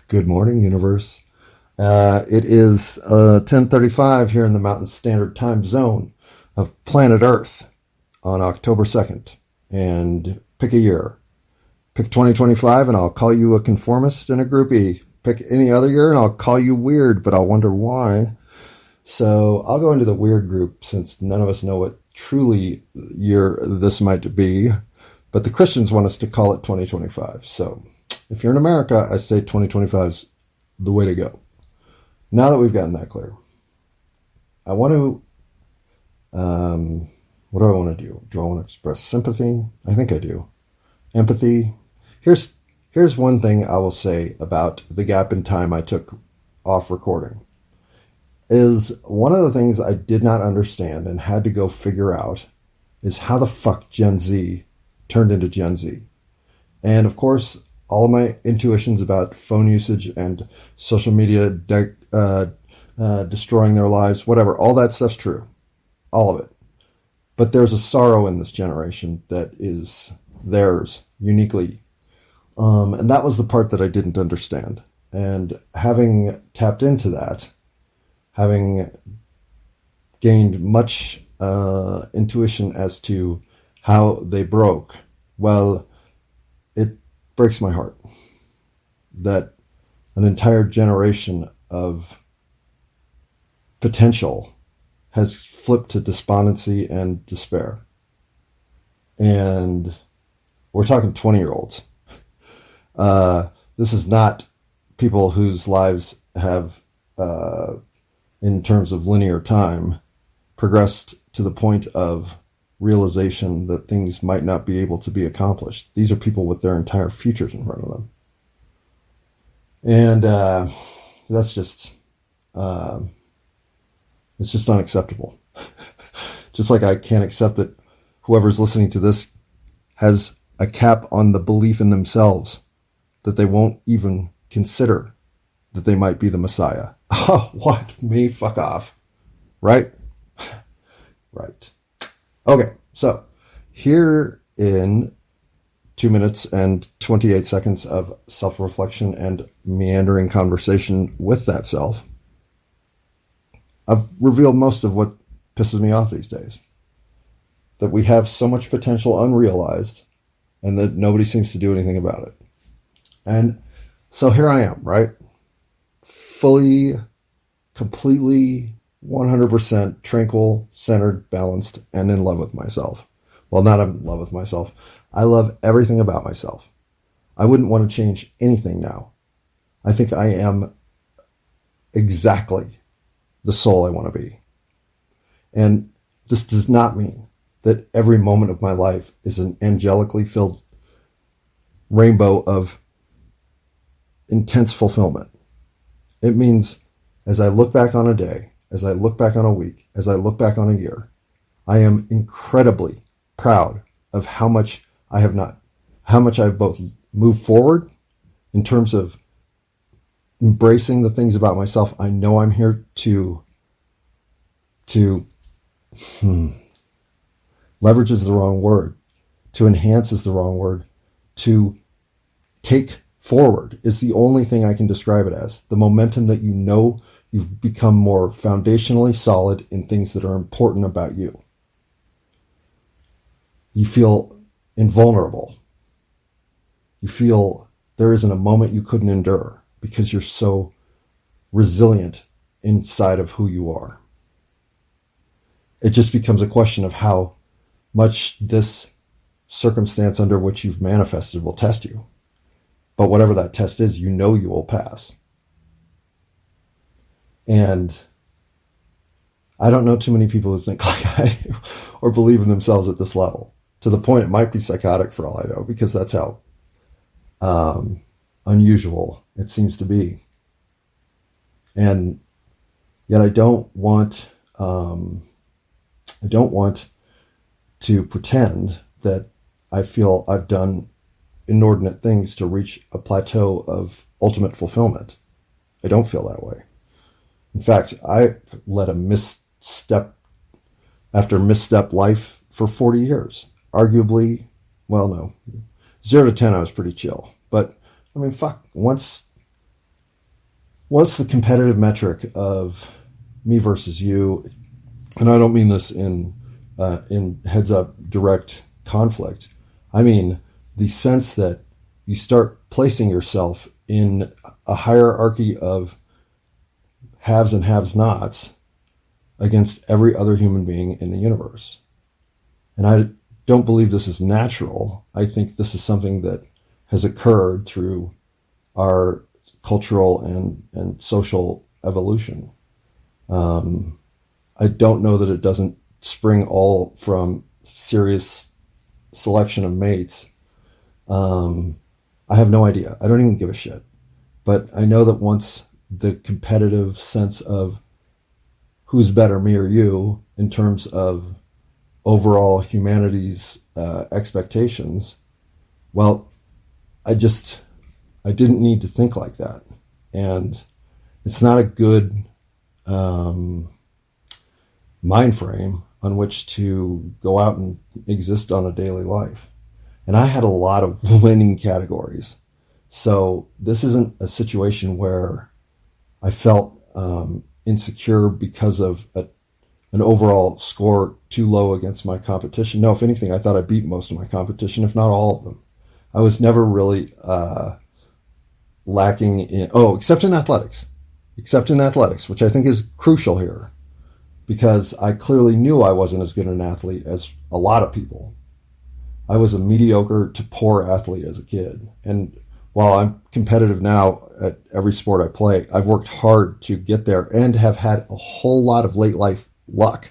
Good morning, universe. It is 10:35 here in the Mountain Standard Time Zone of planet Earth on October 2nd. And pick a year. Pick 2025 and I'll call you a conformist and a groupie. Pick any other year and I'll call you weird, but I'll wonder why. So I'll go into the weird group since none of us know what truly year this might be. But the Christians want us to call it 2025. So if you're in America, I say 2025 is the way to go. Now that we've gotten that clear, I want to, what do I want to do? Do I want to express sympathy? I think I do. Empathy. Here's one thing I will say about the gap in time I took off recording. Is one of the things I did not understand and had to go figure out is how the fuck Gen Z turned into Gen Z. And of course, all of my intuitions about phone usage and social media destroying their lives, whatever, all that stuff's true. All of it. But there's a sorrow in this generation that is theirs uniquely. And that was the part that I didn't understand. And having tapped into that, having gained much intuition as to how they broke, well, it breaks my heart that an entire generation of potential has flipped to despondency and despair. And we're talking 20-year-olds. This is not people whose lives have, in terms of linear time, progressed to the point of realization that things might not be able to be accomplished. These are people with their entire futures in front of them. And that's just, it's just unacceptable. Just like I can't accept that whoever's listening to this has a cap on the belief in themselves, that they won't even consider that they might be the Messiah. Oh, what? Me? Fuck off. Right? Right. Okay, so here in 2 minutes and 28 seconds of self-reflection and meandering conversation with that self, I've revealed most of what pisses me off these days. That we have so much potential unrealized and that nobody seems to do anything about it. And so here I am, right? Fully, completely, 100% tranquil, centered, balanced, and in love with myself. Well, not in love with myself. I love everything about myself. I wouldn't want to change anything now. I think I am exactly the soul I want to be. And this does not mean that every moment of my life is an angelically filled rainbow of intense fulfillment. It means as I look back on a day, as I look back on a week, as I look back on a year, I am incredibly proud of how much I've both moved forward in terms of embracing the things about myself I know I'm here to leverage is the wrong word. To enhance is the wrong word. To take forward is the only thing I can describe it as. The momentum that you know you've become more foundationally solid in things that are important about you. You feel invulnerable. You feel there isn't a moment you couldn't endure because you're so resilient inside of who you are. It just becomes a question of how much this circumstance under which you've manifested will test you. But whatever that test is, you know you will pass. And I don't know too many people who think like I do or believe in themselves at this level. To the point it might be psychotic for all I know, because that's how unusual it seems to be. And yet I don't want to pretend that I feel I've done inordinate things to reach a plateau of ultimate fulfillment. I don't feel that way. In fact, I led a misstep after misstep life for 40 years. Arguably, well, no, 0 to 10, I was pretty chill. But I mean, fuck, once the competitive metric of me versus you, and I don't mean this in heads up direct conflict. I mean the sense that you start placing yourself in a hierarchy of haves and have-nots against every other human being in the universe. And I don't believe this is natural. I think this is something that has occurred through our cultural and social evolution. I don't know that it doesn't spring all from serious selection of mates. I have no idea. I don't even give a shit. But I know that once the competitive sense of who's better, me or you, in terms of overall humanity's expectations, well, I didn't need to think like that. And it's not a good mind frame on which to go out and exist on a daily life. And I had a lot of winning categories. So this isn't a situation where I felt insecure because of an overall score too low against my competition. No, if anything, I thought I beat most of my competition, if not all of them. I was never really lacking in, except in athletics, which I think is crucial here, because I clearly knew I wasn't as good an athlete as a lot of people. I was a mediocre to poor athlete as a kid. And while I'm competitive now at every sport I play, I've worked hard to get there and have had a whole lot of late life luck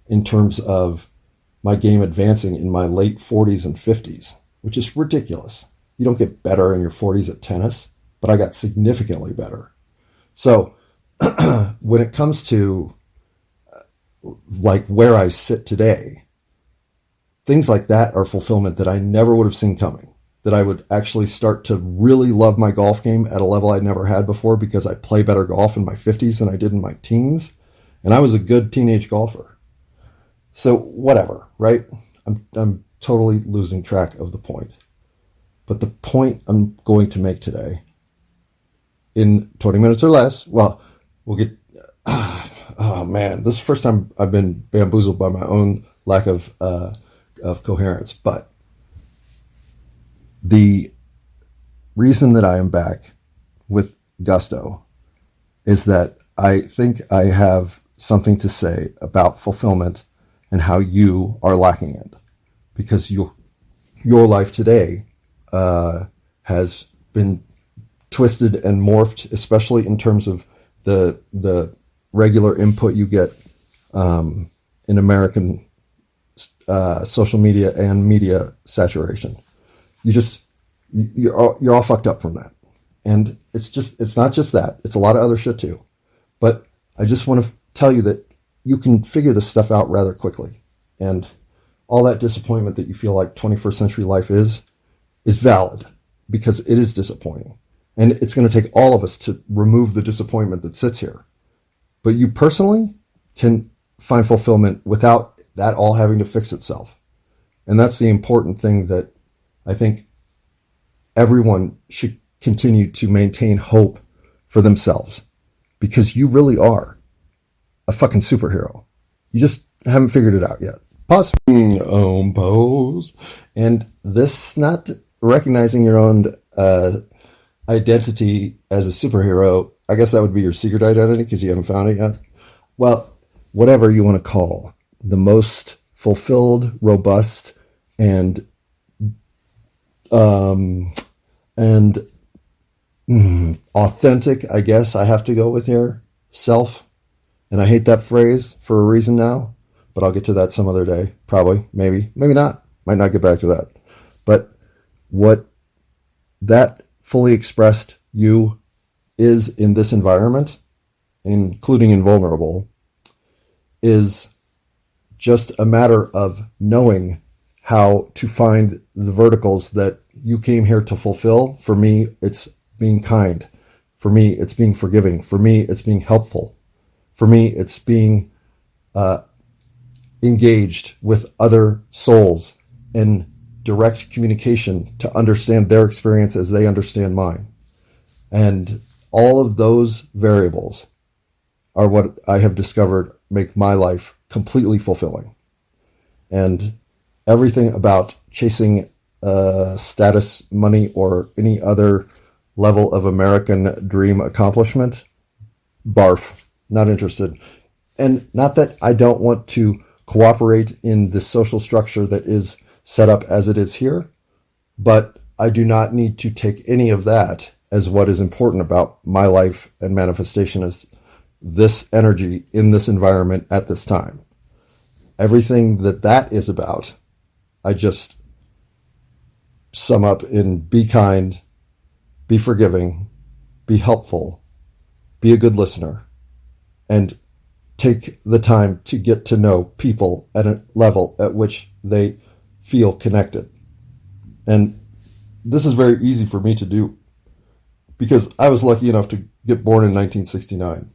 in terms of my game advancing in my late 40s and 50s, which is ridiculous. You don't get better in your 40s at tennis, but I got significantly better. So when it comes to like where I sit today, things like that are fulfillment that I never would have seen coming, that I would actually start to really love my golf game at a level I'd never had before because I play better golf in my 50s than I did in my teens. And I was a good teenage golfer. So whatever, right? I'm totally losing track of the point. But the point I'm going to make today, in 20 minutes or less, well, we'll get... oh man, this is the first time I've been bamboozled by my own lack of coherence. But the reason that I am back with gusto is that I think I have something to say about fulfillment and how you are lacking it, because your life today has been twisted and morphed, especially in terms of the regular input you get in American social media and media saturation. You're all fucked up from that. And it's not just that. It's a lot of other shit too. But I just want to tell you that you can figure this stuff out rather quickly. And all that disappointment that you feel like 21st century life is valid, because it is disappointing. And it's going to take all of us to remove the disappointment that sits here. But you personally can find fulfillment without that all having to fix itself. And that's the important thing that I think everyone should continue to maintain hope for themselves, because you really are a fucking superhero. You just haven't figured it out yet. Pause. Pose. And this not recognizing your own identity as a superhero, I guess that would be your secret identity because you haven't found it yet. Well, whatever you want to call the most fulfilled, robust, and authentic, I guess I have to go with here, self. And I hate that phrase for a reason now, but I'll get to that some other day. Probably, maybe not. Might not get back to that. But what that fully expressed you is in this environment, including invulnerable, is just a matter of knowing how to find the verticals that you came here to fulfill. For me, it's being kind. For me, it's being forgiving. For me, it's being helpful. For me, it's being engaged with other souls and direct communication to understand their experience as they understand mine. And all of those variables are what I have discovered make my life completely fulfilling. And everything about chasing status, money, or any other level of American dream accomplishment, barf, not interested. And not that I don't want to cooperate in the social structure that is set up as it is here, but I do not need to take any of that as what is important about my life and manifestation as this energy in this environment at this time. Everything that is about, I just sum up in be kind, be forgiving, be helpful, be a good listener, and take the time to get to know people at a level at which they feel connected. And this is very easy for me to do because I was lucky enough to get born in 1969.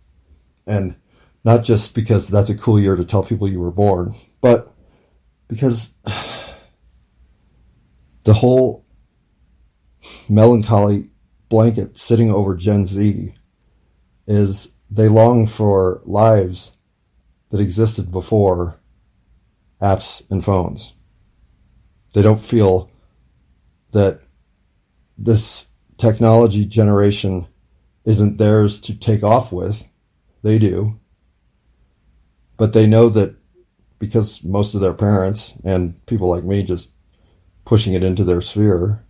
And not just because that's a cool year to tell people you were born, but because the whole melancholy blanket sitting over Gen Z is they long for lives that existed before apps and phones. They don't feel that this technology generation isn't theirs to take off with. They do. But they know that because most of their parents and people like me just pushing it into their sphere,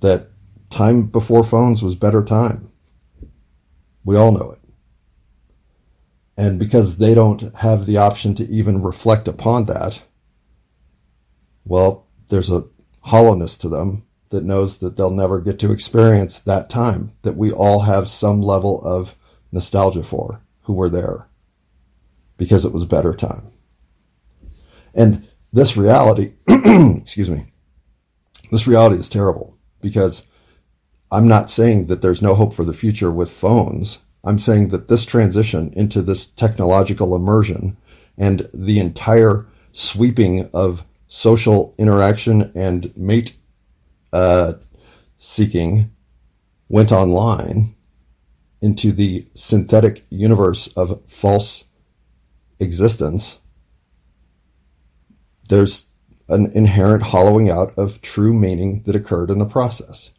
that time before phones was better time. We all know it. And because they don't have the option to even reflect upon that, well, there's a hollowness to them that knows that they'll never get to experience that time that we all have some level of nostalgia for, who were there, because it was better time. And this reality, excuse me, this reality is terrible because I'm not saying that there's no hope for the future with phones. I'm saying that this transition into this technological immersion and the entire sweeping of social interaction and mate seeking went online into the synthetic universe of false existence. There's an inherent hollowing out of true meaning that occurred in the process.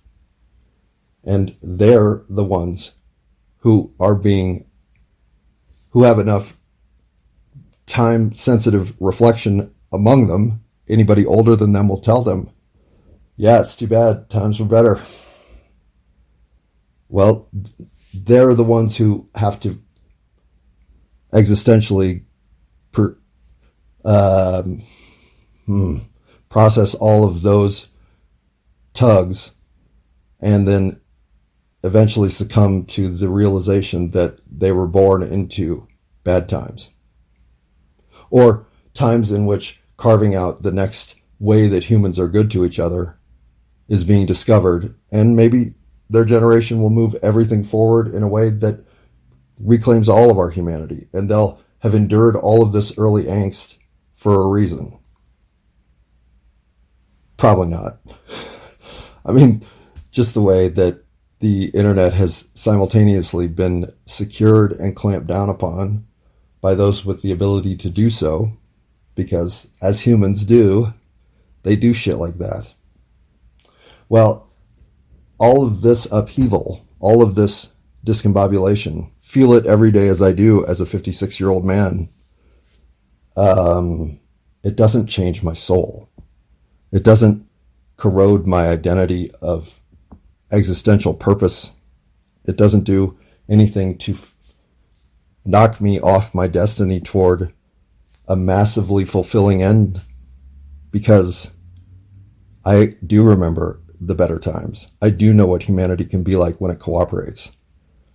And they're the ones who have enough time sensitive reflection among them. Anybody older than them will tell them, yeah, it's too bad, times were better. Well, they're the ones who have to existentially process all of those tugs and then eventually succumb to the realization that they were born into bad times, or times in which carving out the next way that humans are good to each other is being discovered, and maybe their generation will move everything forward in a way that reclaims all of our humanity, and they'll have endured all of this early angst for a reason. Probably not. I mean, just the way that the internet has simultaneously been secured and clamped down upon by those with the ability to do so, because as humans do, they do shit like that. Well, all of this upheaval, all of this discombobulation, feel it every day as I do as a 56-year-old man, it doesn't change my soul. It doesn't corrode my identity of existential purpose. It doesn't do anything to knock me off my destiny toward a massively fulfilling end, because I do remember the better times. I do know what humanity can be like when it cooperates.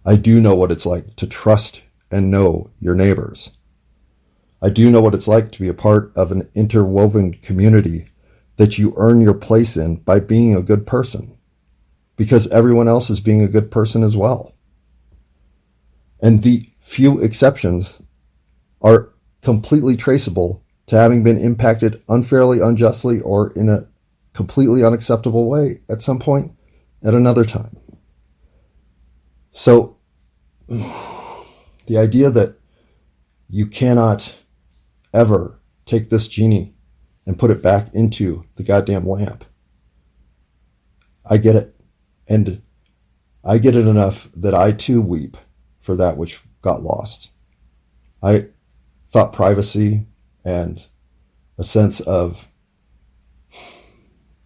I do know what it's like to trust and know your neighbors. I do know what it's like to be a part of an interwoven community that you earn your place in by being a good person, because everyone else is being a good person as well. And the few exceptions are completely traceable to having been impacted unfairly, unjustly, or in a completely unacceptable way at some point at another time. So the idea that you cannot ever take this genie and put it back into the goddamn lamp, I get it. And I get it enough that I too weep for that which got lost. I thought privacy and a sense of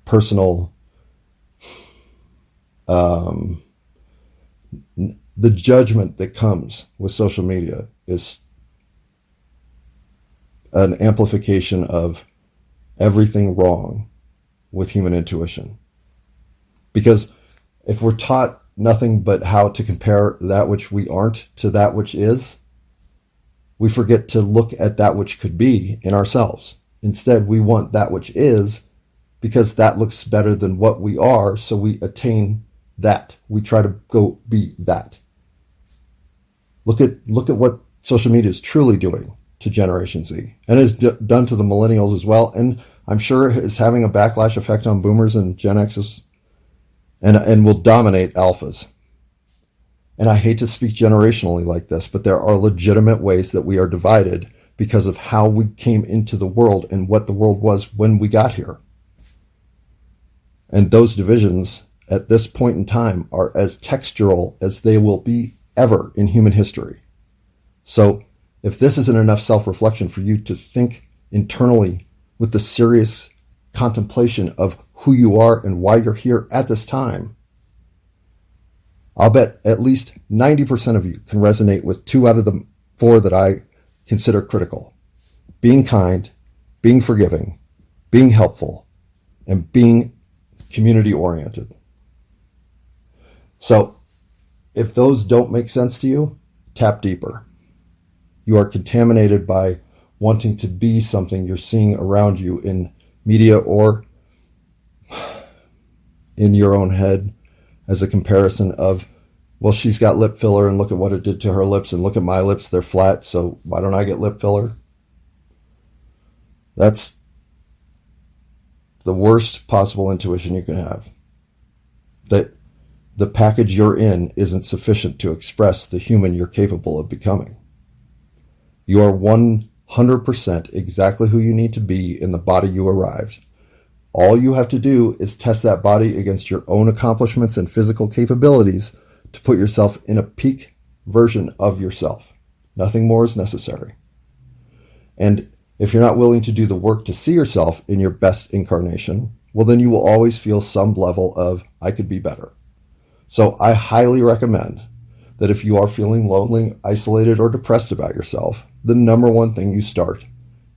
personal, the judgment that comes with social media is an amplification of everything wrong with human intuition. Because if we're taught nothing but how to compare that which we aren't to that which is, we forget to look at that which could be in ourselves. Instead, we want that which is because that looks better than what we are, so we attain that. We try to go be that. Look at what social media is truly doing to Generation Z, and is done to the millennials as well, and I'm sure is having a backlash effect on boomers and Gen X's, and will dominate alphas. And I hate to speak generationally like this, but there are legitimate ways that we are divided because of how we came into the world and what the world was when we got here. And those divisions at this point in time are as textural as they will be ever in human history. So if this isn't enough self-reflection for you to think internally with the serious contemplation of who you are and why you're here at this time, I'll bet at least 90% of you can resonate with 2 out of the 4 that I consider critical. Being kind, being forgiving, being helpful, and being community-oriented. So if those don't make sense to you, tap deeper. You are contaminated by wanting to be something you're seeing around you in media or in your own head as a comparison of, well, she's got lip filler and look at what it did to her lips, and look at my lips, they're flat, so why don't I get lip filler? That's the worst possible intuition you can have. That the package you're in isn't sufficient to express the human you're capable of becoming. You are 100% exactly who you need to be in the body you arrived. All you have to do is test that body against your own accomplishments and physical capabilities to put yourself in a peak version of yourself. Nothing more is necessary. And if you're not willing to do the work to see yourself in your best incarnation, well, then you will always feel some level of, I could be better. So I highly recommend that if you are feeling lonely, isolated, or depressed about yourself, the number one thing you start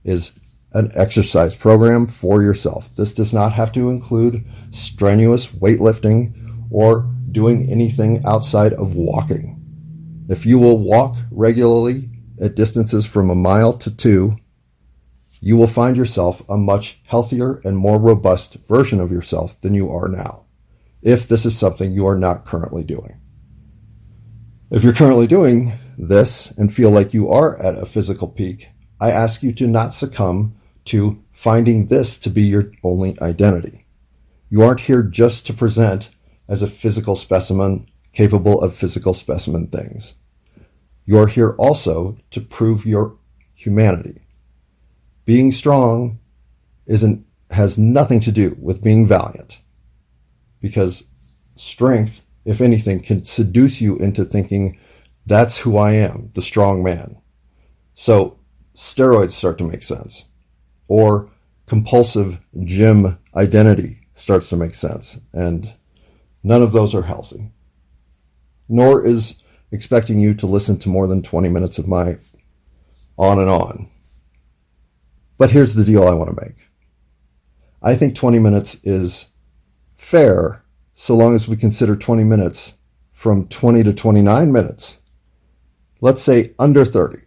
is an exercise program for yourself. This does not have to include strenuous weightlifting or doing anything outside of walking. If you will walk regularly at distances from 1 mile to 2, you will find yourself a much healthier and more robust version of yourself than you are now, if this is something you are not currently doing. If you're currently doing this and feel like you are at a physical peak, I ask you to not succumb to finding this to be your only identity. You aren't here just to present as a physical specimen capable of physical specimen things. You're here also to prove your humanity. Being strong has nothing to do with being valiant, because strength, if anything, can seduce you into thinking, that's who I am, the strong man. So steroids start to make sense, or compulsive gym identity starts to make sense, and none of those are healthy. Nor is expecting you to listen to more than 20 minutes of my on and on. But here's the deal I want to make. I think 20 minutes is fair so long as we consider 20 minutes from 20 to 29 minutes. Let's say under 30.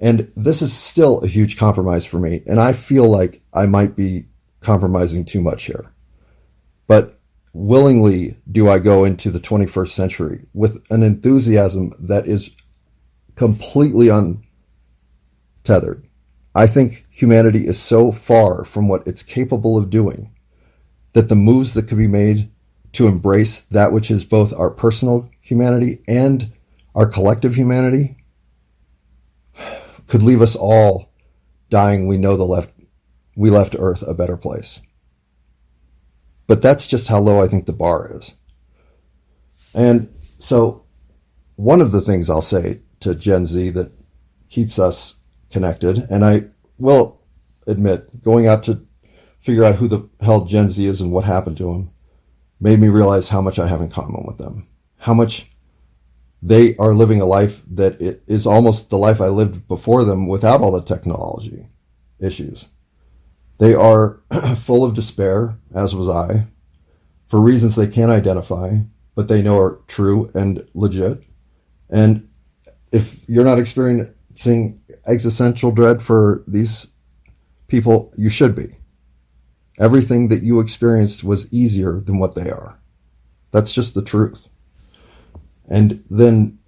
And this is still a huge compromise for me, and I feel like I might be compromising too much here. But willingly do I go into the 21st century with an enthusiasm that is completely untethered. I think humanity is so far from what it's capable of doing that the moves that could be made to embrace that which is both our personal humanity and our collective humanity could leave us all dying. We know we left Earth a better place. But that's just how low I think the bar is. And so one of the things I'll say to Gen Z that keeps us connected, and I will admit, going out to figure out who the hell Gen Z is and what happened to them made me realize how much I have in common with them. How much they are living a life that is almost the life I lived before them without all the technology issues. They are full of despair, as was I, for reasons they can't identify, but they know are true and legit. And if you're not experiencing existential dread for these people, you should be. Everything that you experienced was easier than what they are. That's just the truth. And then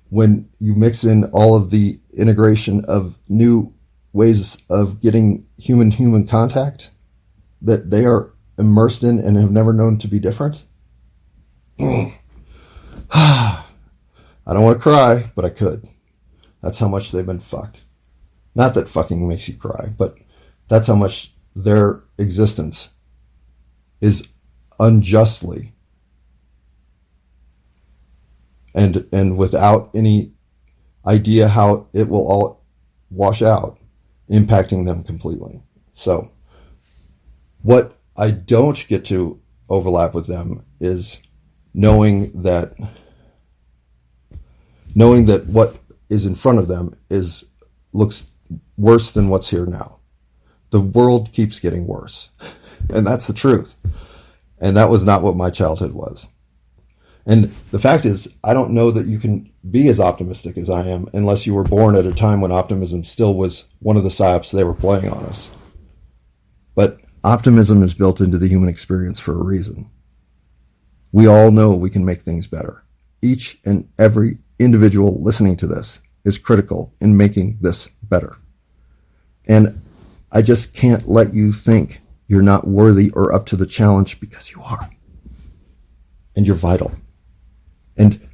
when you mix in all of the integration of new ways of getting human-human contact that they are immersed in and have never known to be different, I don't want to cry, but I could. That's how much they've been fucked. Not that fucking makes you cry, but that's how much their existence is unjustly and without any idea how it will all wash out, impacting them completely. So what I don't get to overlap with them is knowing that what is in front of them looks worse than what's here now. The world keeps getting worse. And that's the truth. And that was not what my childhood was. And the fact is, I don't know that you can be as optimistic as I am unless you were born at a time when optimism still was one of the psyops they were playing on us. But optimism is built into the human experience for a reason. We all know we can make things better. Each and every individual listening to this is critical in making this better. And I just can't let you think you're not worthy or up to the challenge, because you are. And you're vital. And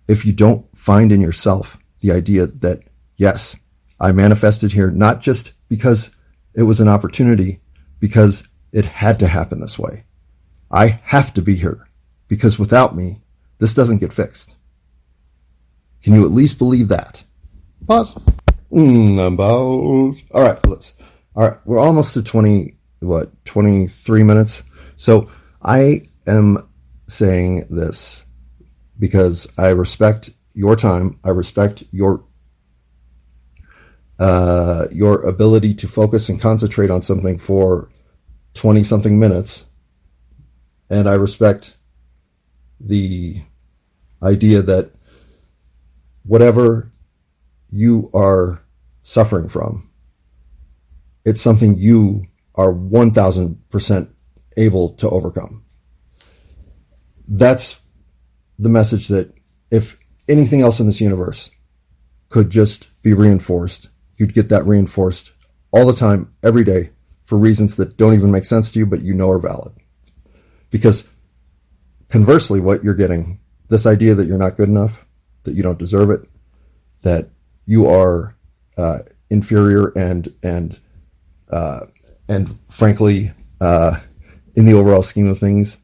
if you don't find in yourself the idea that, yes, I manifested here not just because it was an opportunity, because it had to happen this way. I have to be here, because without me, this doesn't get fixed. Can you at least believe that? Pause. All right, we're almost to 23 minutes. So I am saying this because I respect your time. I respect your ability to focus and concentrate on something for 20-something minutes. And I respect the idea that whatever you are suffering from, it's something you are 1,000% able to overcome. That's the message that if anything else in this universe could just be reinforced, you'd get that reinforced all the time, every day, for reasons that don't even make sense to you, but you know are valid. Because conversely, what you're getting, this idea that you're not good enough, that you don't deserve it, that you are inferior and frankly, in the overall scheme of things,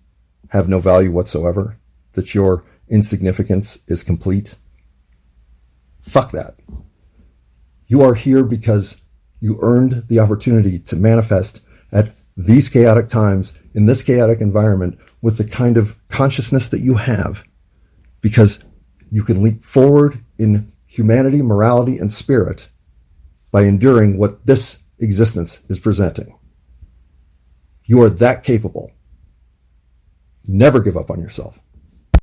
have no value whatsoever, that your insignificance is complete. Fuck that. You are here because you earned the opportunity to manifest at these chaotic times, in this chaotic environment, with the kind of consciousness that you have, because you can leap forward in humanity, morality, and spirit by enduring what this existence is presenting. You are that capable. Never give up on yourself.